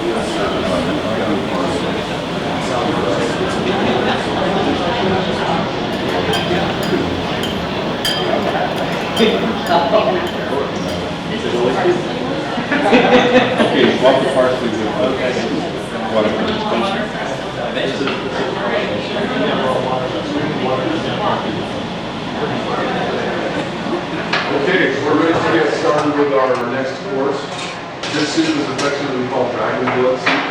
Okay, walk the parsley with Okay, we're ready to get started with our next course. This soup is affectionately called dragon's blood soup.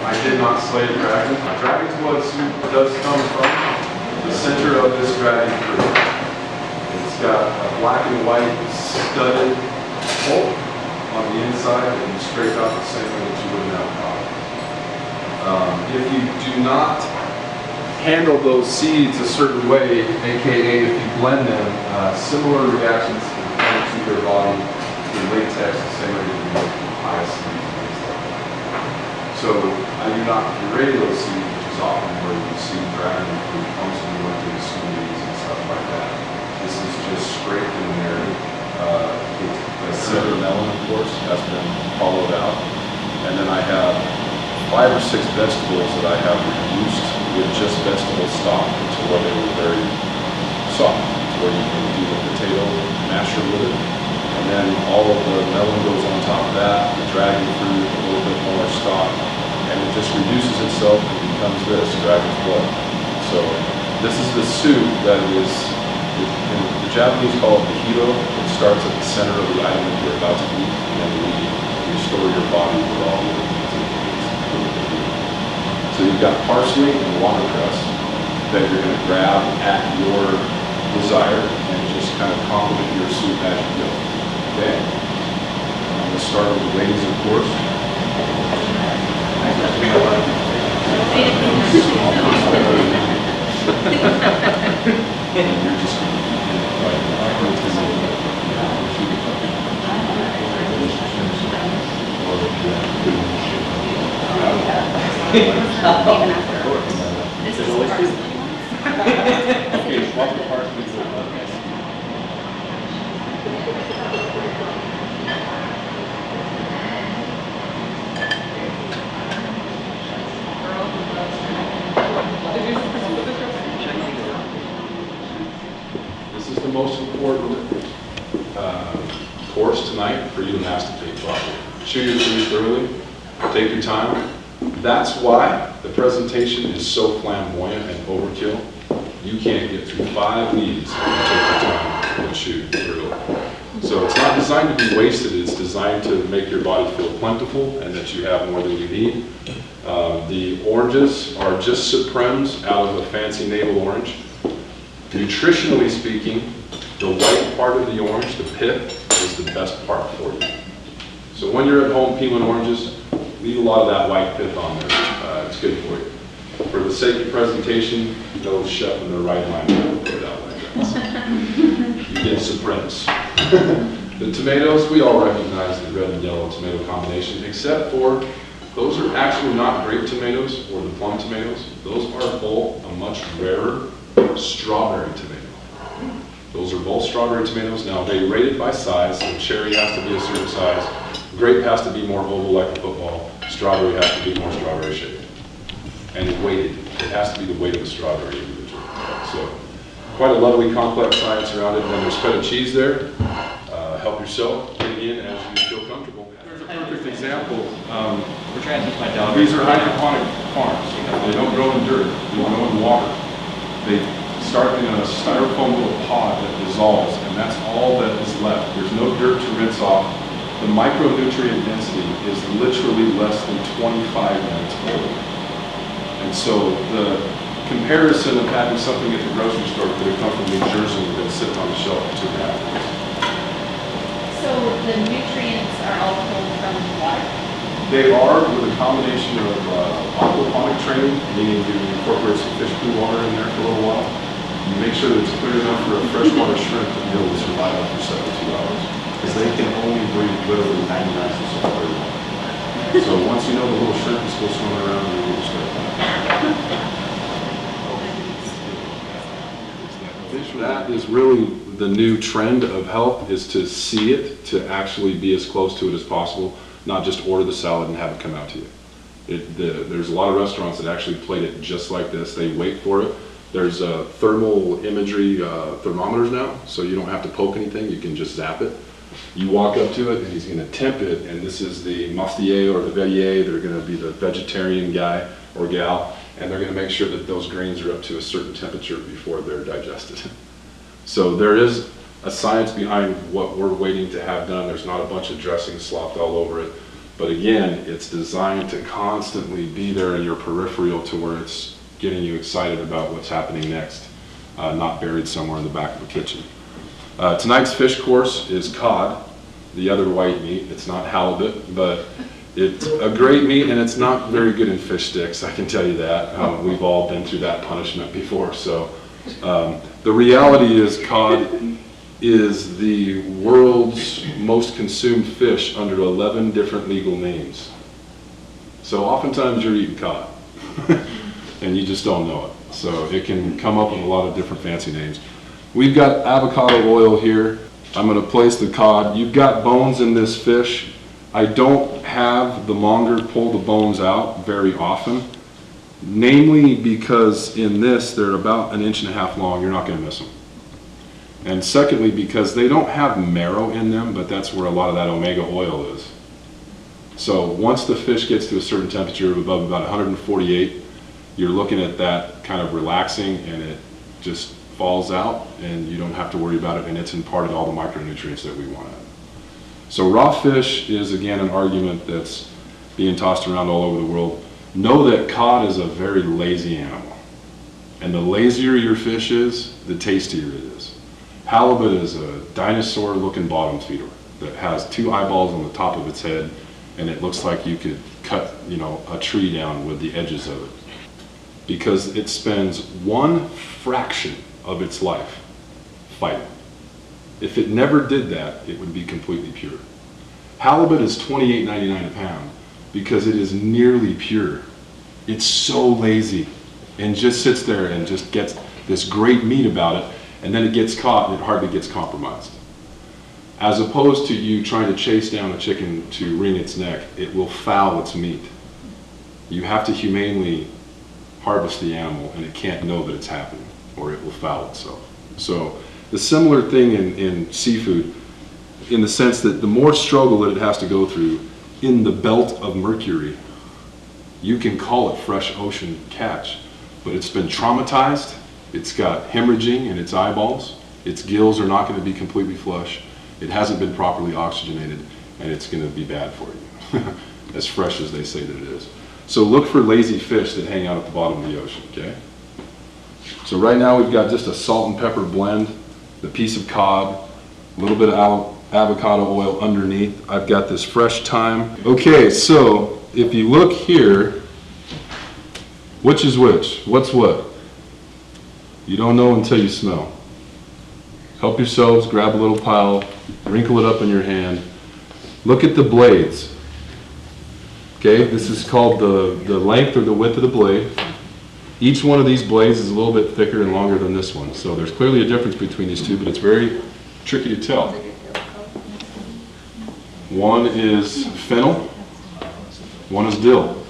I did not slay a dragon. Dragon's blood soup does come from the center of this dragon fruit. It's got a black and white studded pulp on the inside and scraped out the same way that you would in avocado. If you do not handle those seeds a certain way, aka if you blend them, similar reactions can come to your body in latex the same way that you make pie seeds and things like that. So I do not puree those seeds, which is often where you see dragon fruit comes when you went to the smoothies and stuff like that. This is just scraped in there. The center melon, of course, has been hollowed out. And then I have 5 or 6 vegetables that I have reduced with just vegetable stock to where they were very soft, to where you can do the potato masher with it. And then all of the melon goes on top of that, the dragon fruit, a little bit more stock, and it just reduces itself and becomes this, dragon's blood. So this is the soup that is, the Japanese call it the hiro. It starts at the center of the item that you're about to eat, and then we restore your body with all the other things that it needs. So you've got parsley and watercress that you're going to grab at your desire and just kind of complement your soup as you go. Okay? I'm going to start with the ladies, of course. And you're just going to Okay, walk the parsley. This is the most important course tonight for you to masticate properly. Chew your food thoroughly. Take your time. That's why the presentation is so flamboyant and overkill. You can't get through 5 leads if you take your time and chew thoroughly. So it's not designed to be wasted. It's designed to make your body feel plentiful and that you have more than you need. The oranges are just Supremes out of a fancy navel orange. Nutritionally speaking, the white part of the orange, the pith, is the best part for you. So when you're at home peeling oranges, leave a lot of that white pith on there. It's good for you. For the sake of presentation, no chef in their right mind would put it out like that. You get Supremes. The tomatoes, we all recognize the red and yellow tomato combination, except for those are actually not grape tomatoes or the plum tomatoes. Those are both a much rarer strawberry tomato. Those are both strawberry tomatoes. Now they rated by size, so cherry has to be a certain size, grape has to be more oval like a football, strawberry has to be more strawberry shaped. And weighted. It has to be the weight of a strawberry individually. So quite a lovely complex science around it. And then there's feta cheese there. Help yourself get in as you feel comfortable. There's a perfect example. We're trying to teach my dog. These are hydroponic farms. They don't grow in dirt. They don't grow in water. They start in a styrofoam little pod that dissolves, and that's all that is left. There's no dirt to rinse off. The micronutrient density is literally less than 25 minutes old. And so the comparison of having something at the grocery store could have come from New Jersey and been sitting on the shelf for 2.5 years. So the nutrients are all pulled from water? They are with a combination of aquaponic training, meaning you incorporate some fish poo water in there for a little while. You make sure that it's clear enough for a freshwater shrimp to be able to survive up for 72 hours. Because they can only breathe literally 99% water. So once you know the little shrimp is still swimming around, you need to start that. That is really the new trend of health, is to see it, to actually be as close to it as possible. not just order the salad and have it come out to you. There's a lot of restaurants that actually plate it just like this. They wait for it. There's thermal imagery thermometers now, so you don't have to poke anything, you can just zap it. You walk up to it and he's gonna temp it, and this is the Mastier or the Verrier. They're gonna be the vegetarian guy or gal, and they're gonna make sure that those grains are up to a certain temperature before they're digested. So there is a science behind what we're waiting to have done. There's not a bunch of dressing slopped all over it. But again, it's designed to constantly be there in your peripheral to where it's getting you excited about what's happening next, not buried somewhere in the back of the kitchen. Tonight's fish course is cod, the other white meat. It's not halibut, but it's a great meat, and it's not very good in fish sticks, I can tell you that. We've all been through that punishment before. So the reality is cod is the world's most consumed fish under 11 different legal names. So oftentimes you're eating cod and you just don't know it. So it can come up with a lot of different fancy names. We've got avocado oil here. I'm gonna place the cod. You've got bones in this fish. I don't have the monger pull the bones out very often, namely because in this they're about 1.5 inches long. You're not gonna miss them. And secondly, because they don't have marrow in them, but that's where a lot of that omega oil is. So once the fish gets to a certain temperature of above about 148, you're looking at that kind of relaxing, and it just falls out and you don't have to worry about it, and it's imparted all the micronutrients that we want. So raw fish is again an argument that's being tossed around all over the world. Know that cod is a very lazy animal, and the lazier your fish is, the tastier it is. Halibut is a dinosaur looking bottom feeder that has 2 eyeballs on the top of its head, and it looks like you could cut, a tree down with the edges of it, because it spends 1 fraction of its life fighting. If it never did that, it would be completely pure. Halibut is $28.99 a pound because it is nearly pure. It's so lazy and just sits there and just gets this great meat about it, and then it gets caught and it hardly gets compromised. As opposed to you trying to chase down a chicken to wring its neck, it will foul its meat. You have to humanely harvest the animal, and it can't know that it's happening, or it will foul itself. So the similar thing in seafood, in the sense that the more struggle that it has to go through in the belt of mercury, you can call it fresh ocean catch, but it's been traumatized, it's got hemorrhaging in its eyeballs, its gills are not going to be completely flush, it hasn't been properly oxygenated, and it's going to be bad for you, as fresh as they say that it is. So look for lazy fish that hang out at the bottom of the ocean, okay? So right now we've got just a salt and pepper blend, the piece of cod, a little bit of avocado oil underneath. I've got this fresh thyme. Okay, so if you look here, which is which? What's what? You don't know until you smell. Help yourselves, grab a little pile, wrinkle it up in your hand. Look at the blades. Okay, this is called the length or the width of the blade. Each one of these blades is a little bit thicker and longer than this one. So there's clearly a difference between these two, but it's very tricky to tell. One is fennel, one is dill.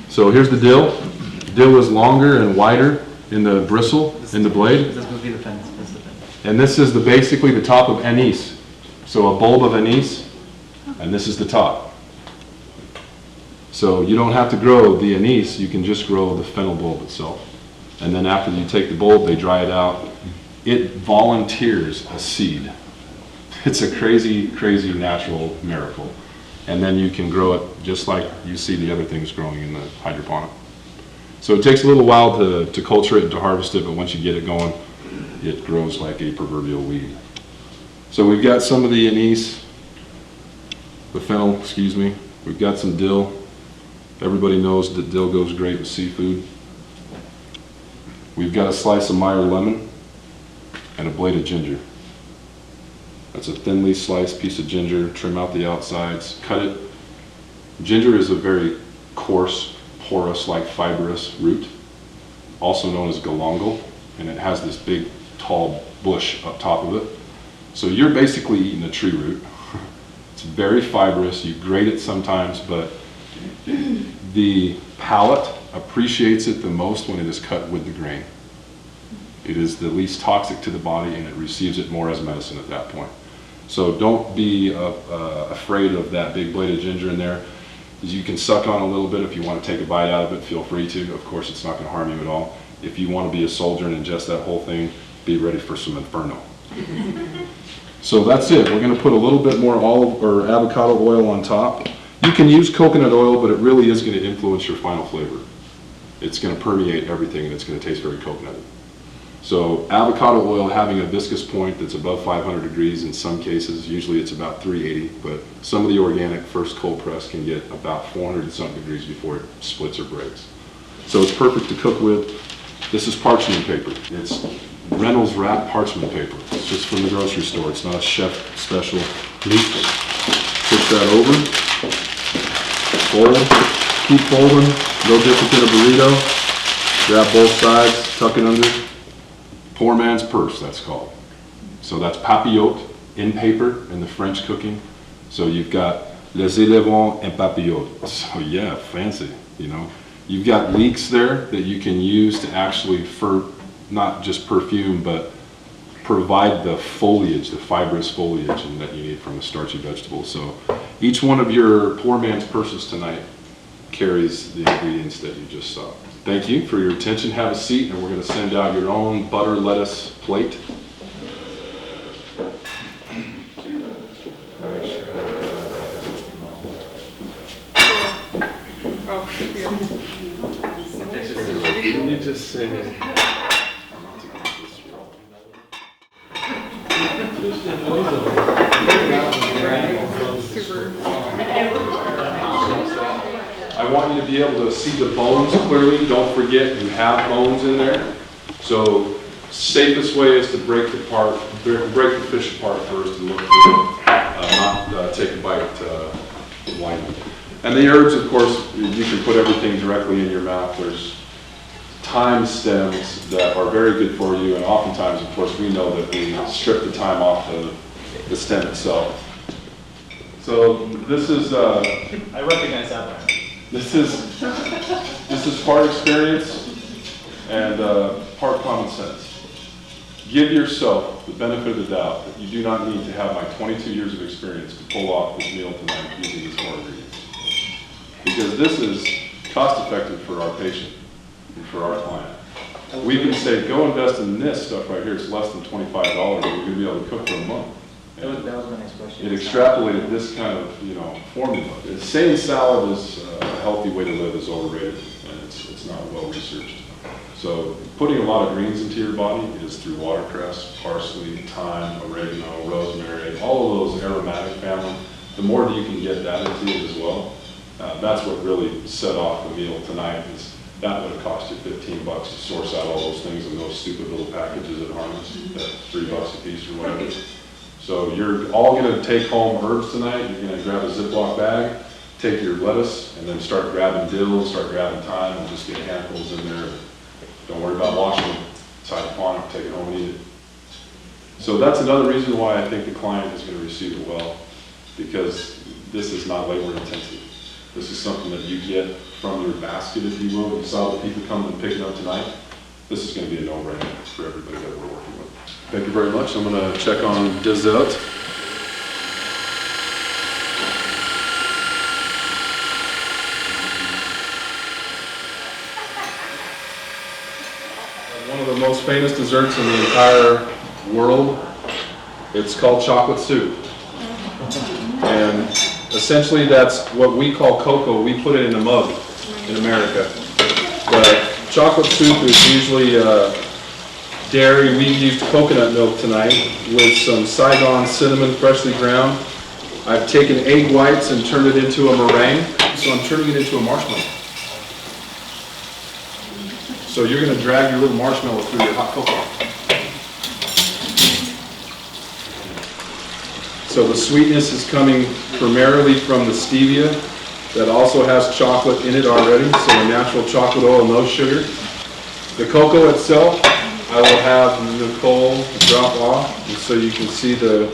So here's the dill. Dill is longer and wider in the bristle, in the blade. This must be the fence. That's the fence. And this is basically the top of anise. So a bulb of anise, and this is the top. So you don't have to grow the anise, you can just grow the fennel bulb itself. And then after you take the bulb, they dry it out. It volunteers a seed. It's a crazy, crazy natural miracle. And then you can grow it just like you see the other things growing in the hydroponic. So it takes a little while to culture it and to harvest it, but once you get it going, it grows like a proverbial weed. So we've got some of the anise, the fennel, excuse me. We've got some dill. Everybody knows that dill goes great with seafood. We've got a slice of Meyer lemon and a blade of ginger. That's a thinly sliced piece of ginger. Trim out the outsides, cut it. Ginger is a very coarse, porous, like fibrous root, also known as galangal, and it has this big, tall bush up top of it. So you're basically eating a tree root. It's It's very fibrous. You grate it sometimes, but the palate appreciates it the most when it is cut with the grain. It is the least toxic to the body, and it receives it more as medicine at that point. So don't be afraid of that big blade of ginger in there. You can suck on a little bit. If you want to take a bite out of it, feel free to. Of course, it's not going to harm you at all. If you want to be a soldier and ingest that whole thing, be ready for some inferno. So that's it. We're going to put a little bit more olive or avocado oil on top. You can use coconut oil, but it really is going to influence your final flavor. It's going to permeate everything, and it's going to taste very coconutty. So avocado oil having a viscous point that's above 500 degrees in some cases, usually it's about 380, but some of the organic first cold press can get about 400 and something degrees before it splits or breaks. So it's perfect to cook with. This is parchment paper. It's Reynolds wrap parchment paper. It's just from the grocery store. It's not a chef special. Push that over. Fold. Keep folding. No different than a burrito. Grab both sides, tuck it under. Poor man's purse, that's called. So that's papillote in paper in the French cooking. So you've got les élevons en papillote. So yeah, fancy, you know. You've got leeks there that you can use to actually, not just perfume, but provide the foliage, the fibrous foliage that you need from a starchy vegetable. So each one of your poor man's purses tonight carries the ingredients that you just saw. Thank you for your attention. Have a seat, and we're going to send out your own butter lettuce plate. You just say it. I want you to be able to see the bones clearly. Don't forget you have bones in there. So safest way is to break the fish apart first and look through it, not take a bite blindly. And the herbs, of course, you can put everything directly in your mouth. There's thyme stems that are very good for you, and oftentimes, of course, we know that we strip the thyme off the stem itself. So this is I recognize that one. This is part experience and part common sense. Give yourself the benefit of the doubt that you do not need to have my 22 years of experience to pull off this meal tonight using these four ingredients. Because this is cost effective for our patient and for our client. We can say, go invest in this stuff right here. It's less than $25, but we're going to be able to cook for a month. That was my next question. It extrapolated this kind of, formula. Saying salad is a healthy way to live is overrated, and it's not well researched. So putting a lot of greens into your body is through watercress, parsley, thyme, oregano, rosemary, all of those aromatic family. The more you can get that into it as well, that's what really set off the meal tonight. That would have cost you $15 to source out all those things in those stupid little packages at Harness at $3 a piece or whatever. So you're all going to take home herbs tonight. You're going to grab a Ziploc bag, take your lettuce, and then start grabbing dill, start grabbing thyme, and just get handfuls in there. Don't worry about washing them. Inside the pond, take it home and eat it. So that's another reason why I think the client is going to receive it well, because this is not labor intensive. This is something that you get from your basket, if you will. You saw the people coming and picking up tonight. This is going to be a no-brainer for everybody that we're working with. Thank you very much. I'm going to check on dessert. One of the most famous desserts in the entire world. It's called chocolate soup. And essentially that's what we call cocoa. We put it in a mug in America. But chocolate soup is usually dairy. We used coconut milk tonight with some Saigon cinnamon freshly ground. I've taken egg whites and turned it into a meringue, so I'm turning it into a marshmallow. So you're going to drag your little marshmallow through your hot cocoa. So the sweetness is coming primarily from the stevia that also has chocolate in it already, so a natural chocolate oil, no sugar. The cocoa itself, I will have Nicole drop off, and so you can see the